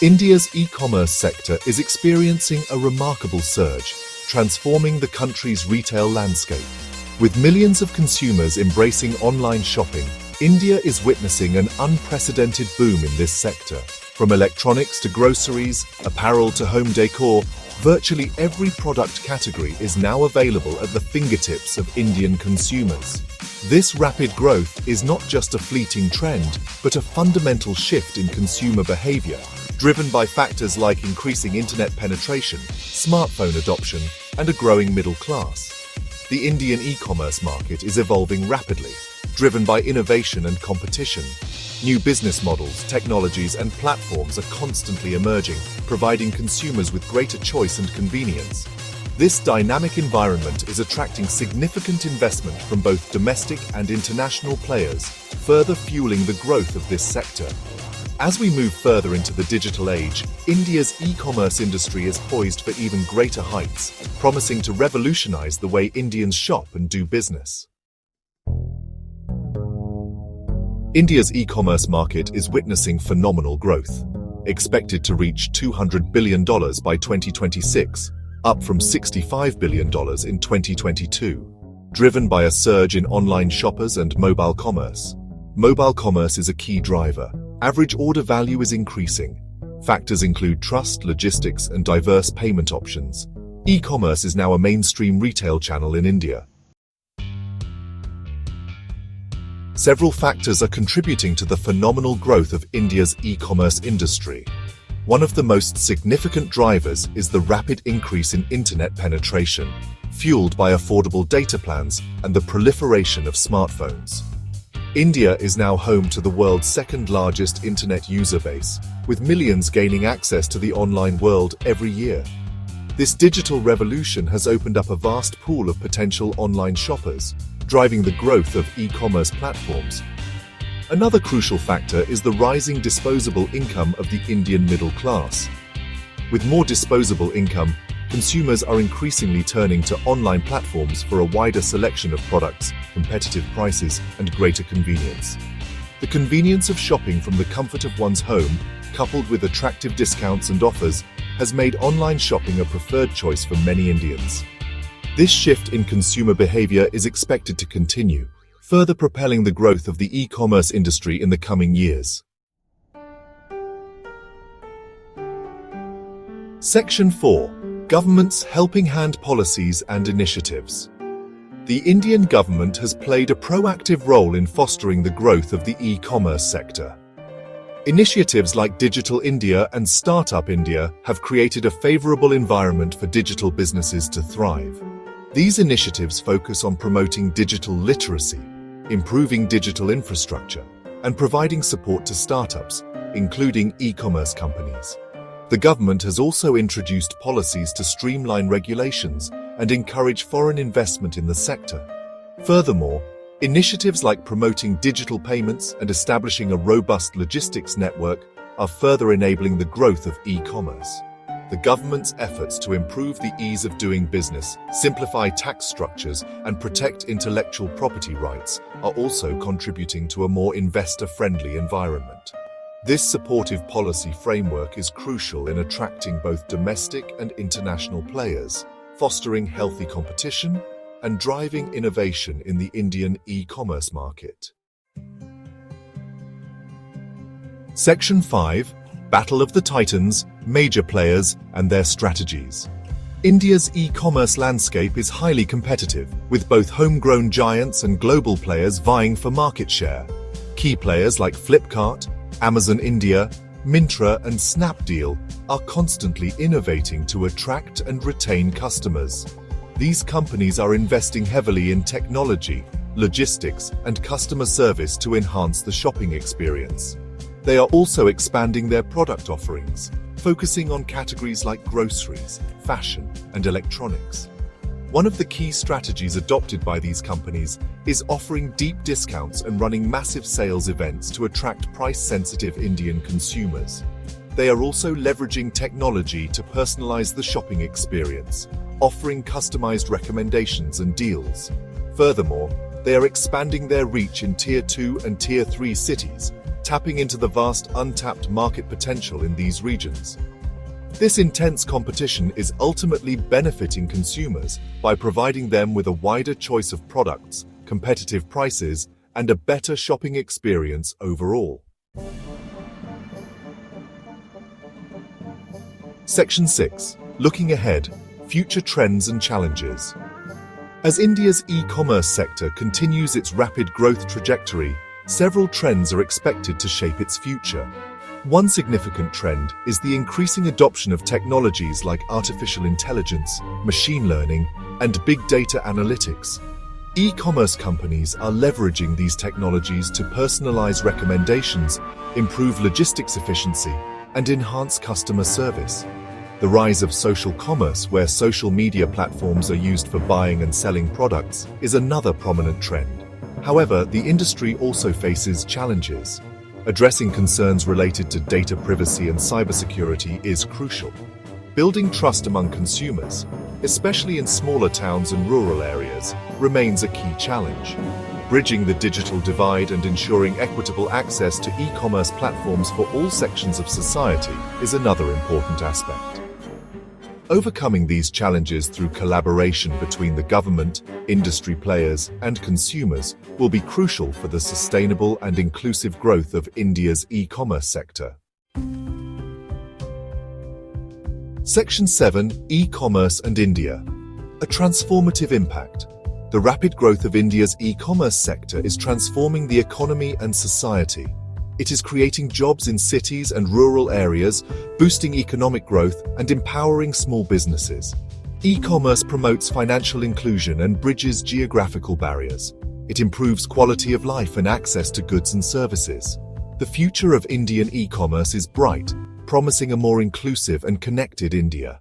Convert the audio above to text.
India's e-commerce sector is experiencing a remarkable surge, transforming the country's retail landscape. With millions of consumers embracing online shopping, India is witnessing an unprecedented boom in this sector. From electronics to groceries, apparel to home decor, virtually every product category is now available at the fingertips of Indian consumers. This rapid growth is not just a fleeting trend, but a fundamental shift in consumer behavior, driven by factors like increasing internet penetration, smartphone adoption, and a growing middle class. The Indian e-commerce market is evolving rapidly, driven by innovation and competition. New business models, technologies, and platforms are constantly emerging, providing consumers with greater choice and convenience. This dynamic environment is attracting significant investment from both domestic and international players, further fueling the growth of this sector. As we move further into the digital age, India's e-commerce industry is poised for even greater heights, promising to revolutionize the way Indians shop and do business. India's e-commerce market is witnessing phenomenal growth, expected to reach $200 billion by 2026, up from $65 billion in 2022, driven by a surge in online shoppers and mobile commerce. Mobile commerce is a key driver. Average order value is increasing. Factors include trust, logistics, and diverse payment options. E-commerce is now a mainstream retail channel in India. Several factors are contributing to the phenomenal growth of India's e-commerce industry. One of the most significant drivers is the rapid increase in internet penetration, fueled by affordable data plans and the proliferation of smartphones. India is now home to the world's second-largest internet user base, with millions gaining access to the online world every year. This digital revolution has opened up a vast pool of potential online shoppers, driving the growth of e-commerce platforms. Another crucial factor is the rising disposable income of the Indian middle class. With more disposable income, consumers are increasingly turning to online platforms for a wider selection of products, competitive prices, and greater convenience. The convenience of shopping from the comfort of one's home, coupled with attractive discounts and offers, has made online shopping a preferred choice for many Indians. This shift in consumer behavior is expected to continue, further propelling the growth of the e-commerce industry in the coming years. Section 4. Government's Helping Hand Policies and Initiatives. The Indian government has played a proactive role in fostering the growth of the e-commerce sector. Initiatives like Digital India and Startup India have created a favorable environment for digital businesses to thrive. These initiatives focus on promoting digital literacy, improving digital infrastructure, and providing support to startups, including e-commerce companies. The government has also introduced policies to streamline regulations and encourage foreign investment in the sector. Furthermore, initiatives like promoting digital payments and establishing a robust logistics network are further enabling the growth of e-commerce. The government's efforts to improve the ease of doing business, simplify tax structures, and protect intellectual property rights are also contributing to a more investor-friendly environment. This supportive policy framework is crucial in attracting both domestic and international players, fostering healthy competition, and driving innovation in the Indian e-commerce market. Section 5. Battle of the Titans, Major Players and Their Strategies. India's e-commerce landscape is highly competitive, with both homegrown giants and global players vying for market share. Key players like Flipkart, Amazon India, Myntra and Snapdeal are constantly innovating to attract and retain customers. These companies are investing heavily in technology, logistics, and customer service to enhance the shopping experience. They are also expanding their product offerings, focusing on categories like groceries, fashion, and electronics. One of the key strategies adopted by these companies is offering deep discounts and running massive sales events to attract price-sensitive Indian consumers. They are also leveraging technology to personalize the shopping experience, offering customized recommendations and deals. Furthermore, they are expanding their reach in Tier 2 and Tier 3 cities, tapping into the vast untapped market potential in these regions. This intense competition is ultimately benefiting consumers by providing them with a wider choice of products, competitive prices, and a better shopping experience overall. Section 6. Looking ahead, future trends and challenges. As India's e-commerce sector continues its rapid growth trajectory, several trends are expected to shape its future. One significant trend is the increasing adoption of technologies like artificial intelligence, machine learning, and big data analytics. E-commerce companies are leveraging these technologies to personalize recommendations, improve logistics efficiency, and enhance customer service. The rise of social commerce, where social media platforms are used for buying and selling products, is another prominent trend. However, the industry also faces challenges. Addressing concerns related to data privacy and cybersecurity is crucial. Building trust among consumers, especially in smaller towns and rural areas, remains a key challenge. Bridging the digital divide and ensuring equitable access to e-commerce platforms for all sections of society is another important aspect. Overcoming these challenges through collaboration between the government, industry players, and consumers will be crucial for the sustainable and inclusive growth of India's e-commerce sector. Section 7. E-commerce and India. A transformative impact. The rapid growth of India's e-commerce sector is transforming the economy and society. It is creating jobs in cities and rural areas, boosting economic growth and empowering small businesses. E-commerce promotes financial inclusion and bridges geographical barriers. It improves quality of life and access to goods and services. The future of Indian e-commerce is bright, promising a more inclusive and connected India.